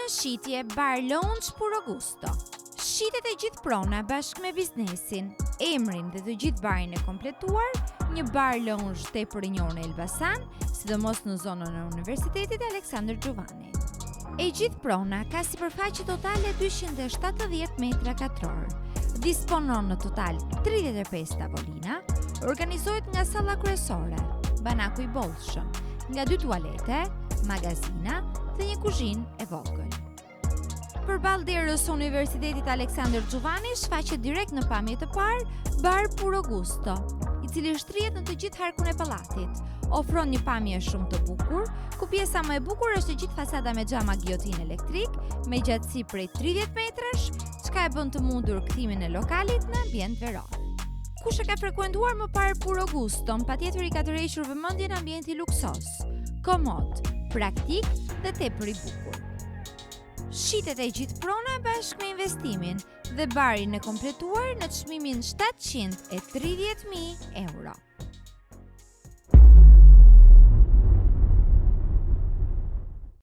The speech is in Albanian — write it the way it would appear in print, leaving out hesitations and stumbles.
në shitje Bar Lounge Puro Gusto. Shitet e gjithë prona bashkë me biznesin, emrin dhe të gjithë barin e kompletuar, një bar lounge tepër i njohur në Elbasan, sidomos në zonën e Universitetit Aleksandër Xhuvani. E gjithë prona ka sipërfaqe totale 270 metra katror. Disponon në total 35 tavolina, organizohet nga salla kryesore, banaku i bollshëm, nga 2 tualete, magazina dhe një kuzhinë e vogël. Përballë derës së Universitetit Aleksandër Xhuvani shfaqet direkt në pamje të parë Bar Puro Gusto, i cili shtrihet në të gjithë harkun e pallatit. Ofron një pamje shumë të bukur, ku pjesa më e bukur është e gjithë fasada me xhama giotin elektrik, me gjatësi prej 30 metrash, çka e bën të mundur kthimin e lokalit në ambient veror. Kush e ka frekuentuar më parë Puro Gusto, patjetër i ka tërhequr vëmendjen ambienti luksos, komod, praktik dhe tepër i bukur. Shitet e gjithë prona bashkë me investimin dhe barin e kompletuar në çmimin 730.000 euro.